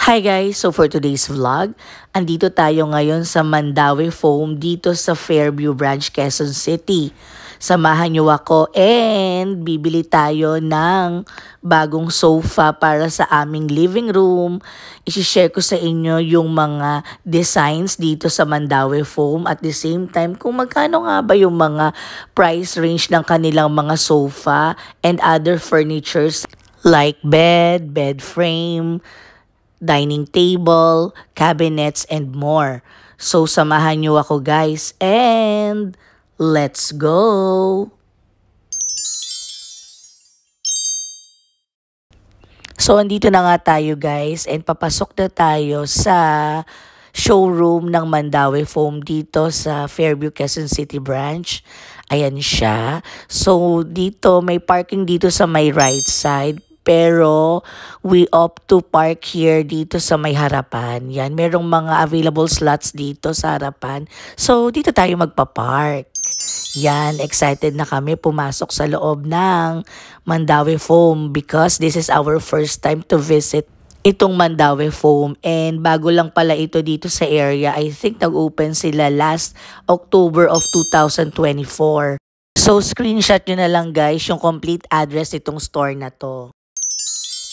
Hi guys! So for today's vlog, andito tayo ngayon sa Mandawi Foam dito sa Fairview Branch, Quezon City. Samahan niyo ako and bibili tayo ng bagong sofa para sa aming living room. I-share ko sa inyo yung mga designs dito sa Mandawi Foam at the same time kung magkano nga ba yung mga price range ng kanilang mga sofa and other furnitures like bed frame, dining table, cabinets, and more. So, samahan nyo ako guys and let's go! So, andito na nga tayo guys and papasok na tayo sa showroom ng Mandawi Foam dito sa Fairview, Quezon City branch. Ayan siya. So, dito may parking dito sa may right side. Pero we opt to park here dito sa may harapan. Yan, merong mga available slots dito sa harapan. So, dito tayo magpa-park. Yan, excited na kami pumasok sa loob ng Mandawi Foam because this is our first time to visit itong Mandawi Foam. And bago lang pala ito dito sa area, I think nag-open sila last October of 2024. So, screenshot nyo na lang guys yung complete address itong store na to.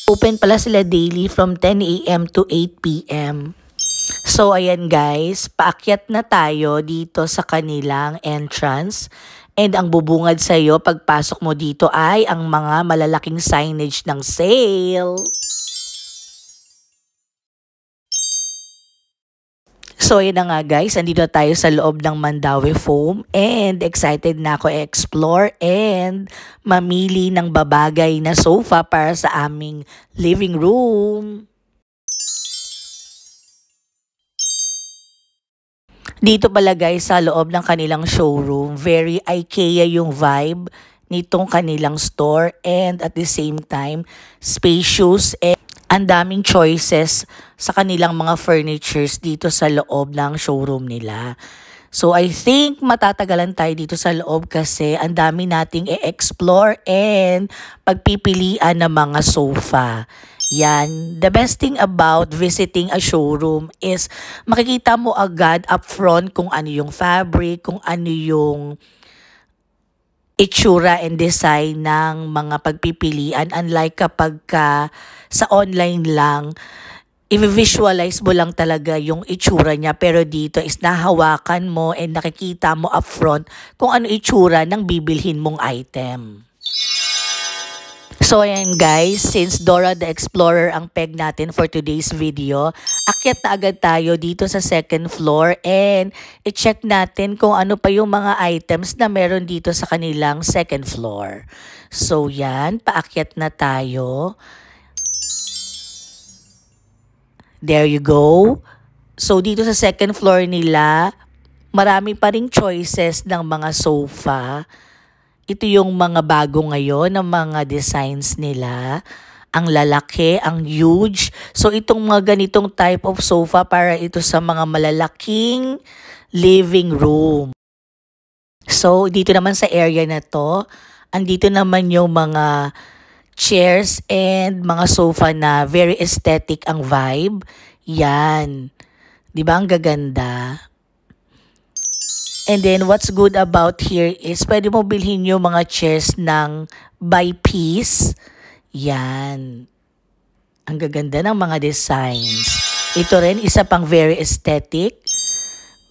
Open pala sila daily from 10 a.m. to 8 p.m. So, ayan guys, paakyat na tayo dito sa kanilang entrance. And ang bubungad sa'yo pagpasok mo dito ay ang mga malalaking signage ng sale. So, yun na nga guys, andito tayo sa loob ng Mandawi Foam and excited na ako i-explore and mamili ng babagay na sofa para sa aming living room. Dito pala guys sa loob ng kanilang showroom, very IKEA yung vibe nitong kanilang store and at the same time spacious and ang daming choices sa kanilang mga furnitures dito sa loob ng showroom nila. So I think matatagalan tayo dito sa loob kasi ang dami nating i-explore and pagpipilian ng mga sofa. Yan, the best thing about visiting a showroom is makikita mo agad upfront kung ano yung fabric, kung ano yung itsura and design ng mga pagpipilian. Unlike kapag sa online lang, i-visualize mo lang talaga yung itsura niya. Pero dito is nahawakan mo and nakikita mo upfront kung ano itsura ng bibilhin mong item. So ayan guys, since Dora the Explorer ang peg natin for today's video, akyat na agad tayo dito sa second floor and i-check natin kung ano pa yung mga items na meron dito sa kanilang second floor. So yan, paakyat na tayo. There you go. So dito sa second floor nila, marami pa ring choices ng mga sofa. Ito yung mga bago ngayon ng mga designs nila. Ang lalaki, ang huge. So itong mga ganitong type of sofa para ito sa mga malalaking living room. So dito naman sa area na to, andito naman yung mga chairs and mga sofa na very aesthetic ang vibe. Yan. 'Di ba ang gaganda? And then, what's good about here is pwede mo bilhin yung mga chairs ng by piece. Yan. Ang gaganda ng mga designs. Ito rin, isa pang very aesthetic.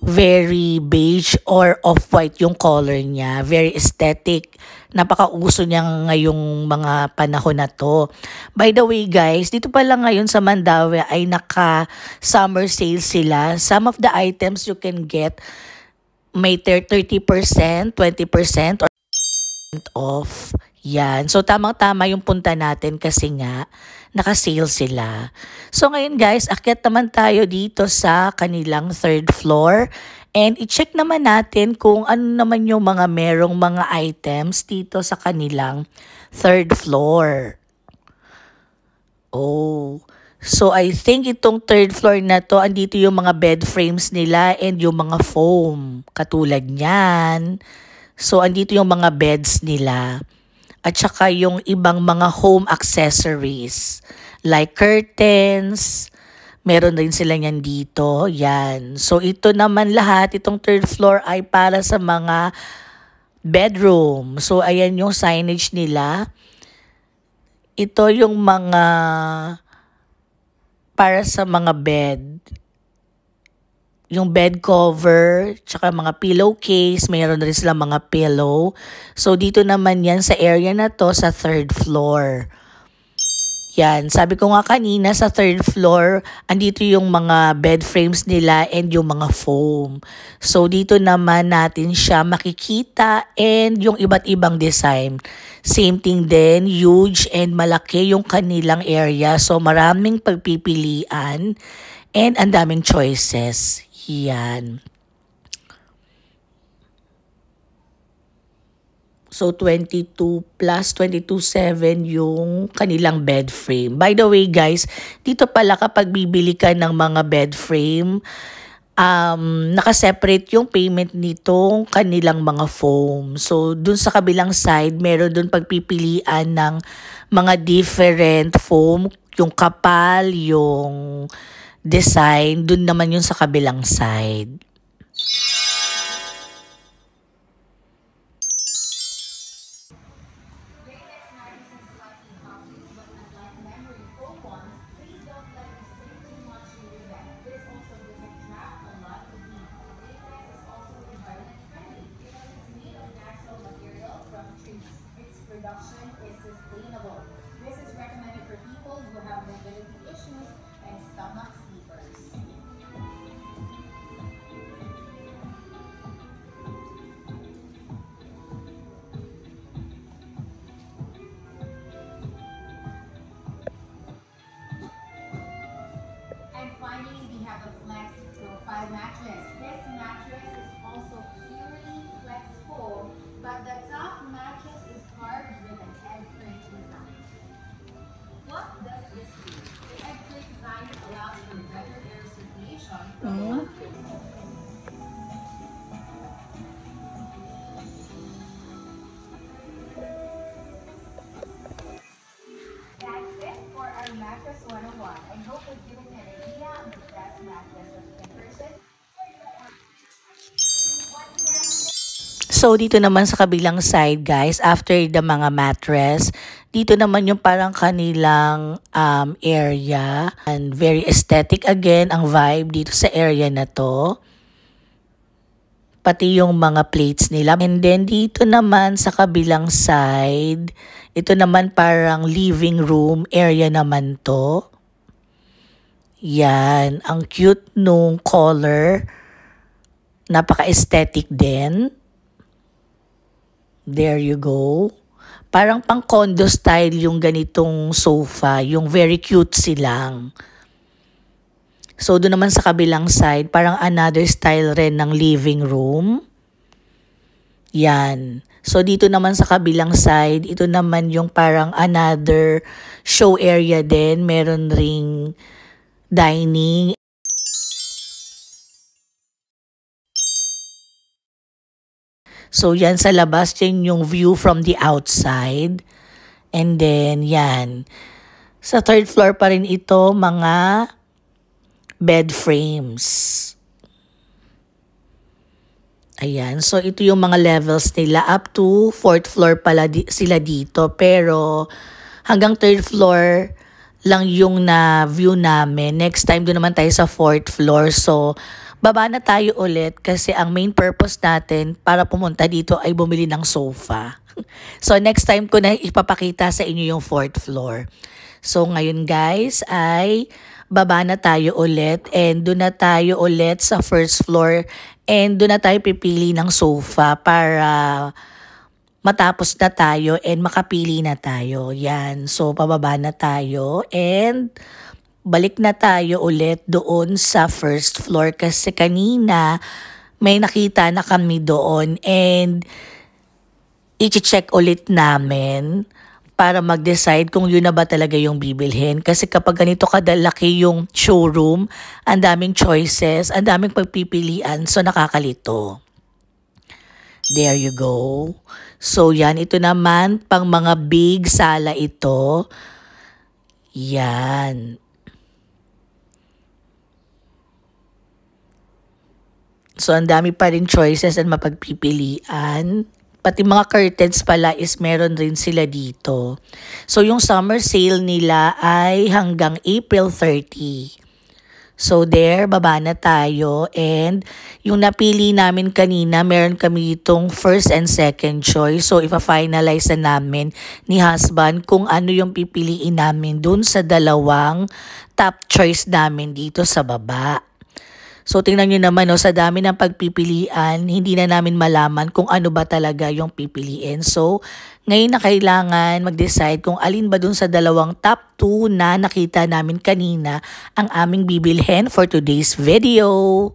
Very beige or off-white yung color niya. Very aesthetic. Napakauso niya ngayong mga panahon na to. By the way guys, dito pala ngayon sa Mandawi ay naka-summer sale sila. Some of the items you can get may 30%, 20% or off. Yan. So, tamang-tama yung punta natin kasi nga, naka-sale sila. So, ngayon guys, akyat naman tayo dito sa kanilang third floor. And i-check naman natin kung ano naman yung mga merong mga items dito sa kanilang third floor. Oh, so I think itong third floor na to, andito yung mga bed frames nila and yung mga foam. Katulad niyan. So andito yung mga beds nila. At saka yung ibang mga home accessories like curtains, Meron rin sila niyan dito. Yan. So, ito naman lahat, itong third floor ay para sa mga bedroom. So, ayan yung signage nila. Ito yung mga para sa mga bed. Yung bed cover, tsaka mga pillowcase, mayroon rin sila mga pillow. So, dito naman yan sa area na to sa third floor. Yan, sabi ko nga kanina sa third floor, andito yung mga bed frames nila and yung mga foam. So dito naman natin siya makikita and yung iba't ibang design. Same thing din, huge and malaki yung kanilang area. So maraming pagpipilian and ang daming choices. Yan. So, 22 plus 22.7 yung kanilang bed frame. By the way, guys, dito pala kapag bibili ka ng mga bed frame, nakaseparate yung payment nitong kanilang mga foam. So, dun sa kabilang side, meron dun pagpipilian ng mga different foam, yung kapal, yung design, dun naman yung sa kabilang side. Production is sustainable. This is recommended for people who have mobility issues and stomach sleepers. And finally, we have a Flex Profile mattress. This mattress is also purely flex foam, but the top mattress is carved with an egg crate design. What does this do? The egg crate design allows for better air circulation from the mattress. That's it for our Mattress 101. I hope we've given you an idea of the best mattress that you can purchase. So, dito naman sa kabilang side, guys, after the mga mattress, dito naman yung parang kanilang area. And very aesthetic again ang vibe dito sa area na to. Pati yung mga plates nila. And then, dito naman sa kabilang side, ito naman parang living room area naman to. Yan, ang cute nung color. Napaka-aesthetic din. There you go. Parang pang condo style yung ganitong sofa, yung very cute silang. So, doon naman sa kabilang side, parang another style rin ng living room. Yan. So, dito naman sa kabilang side, ito naman yung parang another show area din. Meron ring dining. So, yan sa labas, yan yung view from the outside. And then, yan. Sa third floor pa rin ito, mga bed frames. Ayan. So, ito yung mga levels nila. Up to fourth floor pala sila dito. Pero, hanggang third floor lang yung na-view namin. Next time, doon naman tayo sa fourth floor. So, baba na tayo ulit kasi ang main purpose natin para pumunta dito ay bumili ng sofa. So, next time ko na ipapakita sa inyo yung fourth floor. So, ngayon guys ay baba na tayo ulit and doon na tayo ulit sa first floor and doon na tayo pipili ng sofa para matapos na tayo and makapili na tayo. Yan. So, pababa na tayo and balik na tayo ulit doon sa first floor kasi kanina may nakita na kami doon and i-check ulit namin para mag-decide kung yun na ba talaga yung bibilhin. Kasi kapag ganito kadalaki yung showroom, ang daming choices, ang daming pagpipilian, so nakakalito. There you go. So yan, ito naman, pang mga big sala ito. Yan. So, ang dami pa rin choices and mapagpipilian. Pati mga curtains pala is meron rin sila dito. So, yung summer sale nila ay hanggang April 30. So there, baba na tayo. And yung napili namin kanina, meron kami itong first and second choice. So ipa-finalize na namin ni husband kung ano yung pipiliin namin dun sa dalawang top choice namin dito sa baba. So tingnan nyo naman, no, sa dami ng pagpipilian, hindi na namin malaman kung ano ba talaga yung pipiliin. So ngayon na kailangan mag-decide kung alin ba dun sa dalawang top 2 na nakita namin kanina ang aming bibilhin for today's video.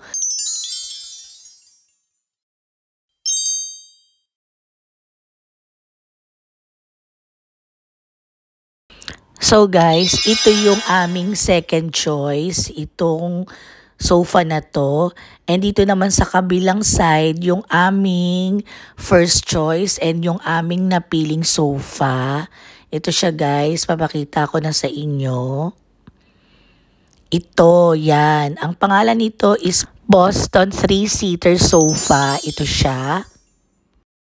So guys, ito yung aming second choice, itong sofa na to. And dito naman sa kabilang side, yung aming first choice and yung aming napiling sofa. Ito siya guys, papakita ko na sa inyo. Ito, yan. Ang pangalan nito is Boston 3-seater sofa. Ito siya.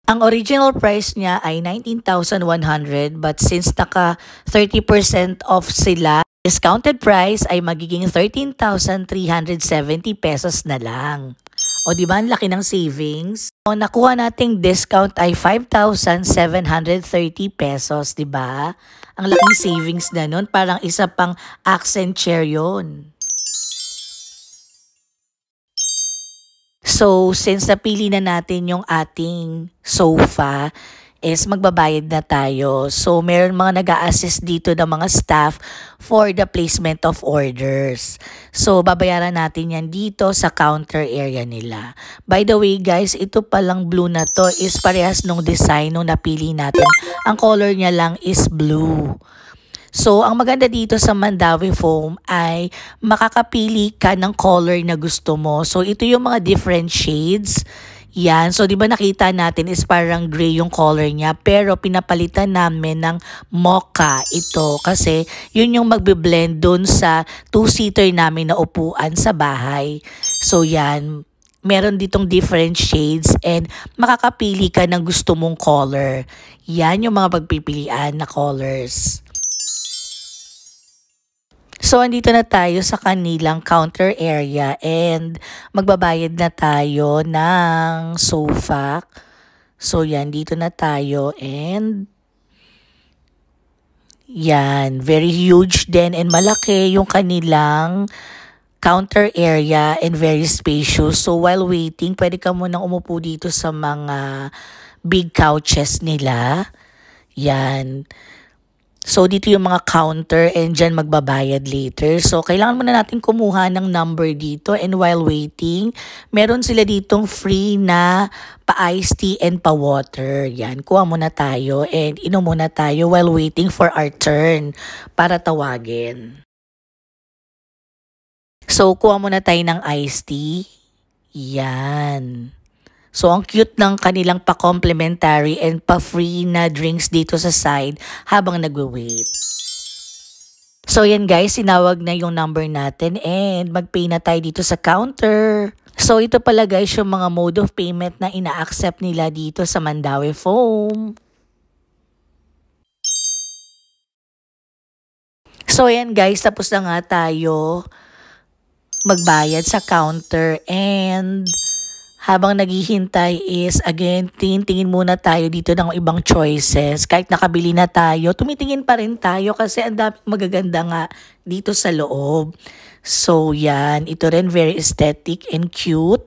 Ang original price niya ay 19,100 but since naka 30% off sila, discounted price ay magiging 13,370 pesos na lang. O di ba ang laki ng savings? O nakuha nating discount ay 5,730 pesos, di ba? Ang laking savings na nun, parang isa pang accent chair yon. So, since napili na natin yung ating sofa, is magbabayad na tayo. So, meron mga nag-a-assist dito ng mga staff for the placement of orders. So, babayaran natin yan dito sa counter area nila. By the way guys, ito palang blue na to is parehas nung design nung napili natin. Ang color niya lang is blue. So, ang maganda dito sa Mandawi Foam ay makakapili ka ng color na gusto mo. So, ito yung mga different shades. Yan. So, di ba nakita natin is parang gray yung color niya. Pero pinapalitan namin ng mocha ito. Kasi yun yung magbe-blend dun sa two-seater namin na upuan sa bahay. So, yan. Meron ditong different shades and makakapili ka ng gusto mong color. Yan yung mga pagpipilian na colors. So, andito na tayo sa kanilang counter area and magbabayad na tayo ng sofa. So, yan, dito na tayo and yan, very huge din and malaki yung kanilang counter area and very spacious. So, while waiting, pwede ka munang umupo dito sa mga big couches nila. Yan. So, dito yung mga counter and dyan magbabayad later. So, kailangan muna natin kumuha ng number dito. And while waiting, meron sila ditong free na pa-iced tea and pa-water. Yan, kuha muna tayo and inom muna tayo while waiting for our turn para tawagin. So, kuha muna tayo ng iced tea. Yan. So, ang cute ng kanilang pa-complimentary and pa-free na drinks dito sa side habang nagwe-wait. So, yan guys, sinawag na yung number natin and mag-pay na tayo dito sa counter. So, ito pala guys yung mga mode of payment na ina-accept nila dito sa Mandawi Foam. So, yan guys, tapos na nga tayo magbayad sa counter and habang naghihintay is, again, tingin-tingin muna tayo dito ng ibang choices. Kahit nakabili na tayo, tumitingin pa rin tayo kasi ang daming magaganda nga dito sa loob. So, yan. Ito rin very aesthetic and cute.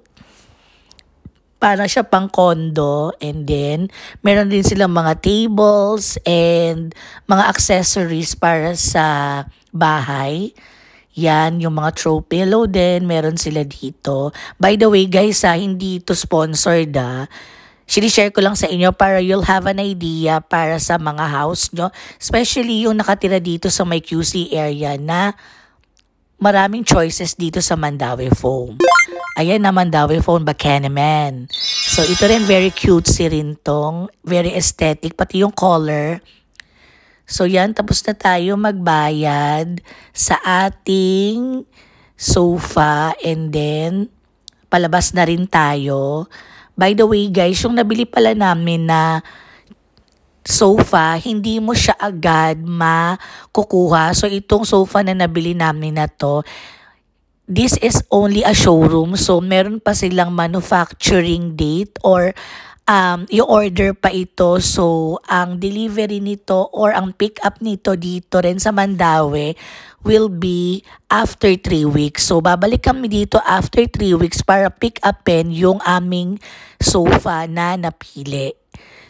Para siya pang condo. And then, meron din silang mga tables and mga accessories para sa bahay. Yan, yung mga throw pillow din, meron sila dito. By the way guys, hindi ito sponsored Sinishare ko lang sa inyo para you'll have an idea para sa mga house nyo. Especially yung nakatira dito sa may QC area na maraming choices dito sa Mandawi Foam. Ayan na Mandawi Foam Buchanan. So ito rin very cute si rin tong, very aesthetic, pati yung color. So yan, tapos na tayo magbayad sa ating sofa and then palabas na rin tayo. By the way guys, yung nabili pala namin na sofa, hindi mo siya agad makukuha. So itong sofa na nabili namin na to, this is only a showroom. So meron pa silang manufacturing date or i-order pa ito. So, ang delivery nito or ang pick up nito dito rin sa Mandaue will be after 3 weeks. So, babalik kami dito after 3 weeks para pick upin yung aming sofa na napili.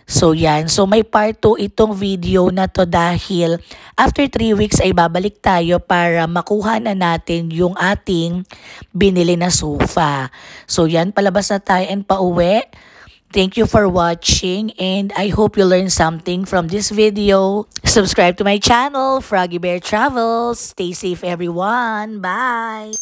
So, yan. So, may part 2 itong video na to dahil after 3 weeks ay babalik tayo para makuha na natin yung ating binili na sofa. So, yan. Palabas na tayo and pauwi. Thank you for watching and I hope you learned something from this video. Subscribe to my channel, Froggy Bear Travels. Stay safe everyone. Bye!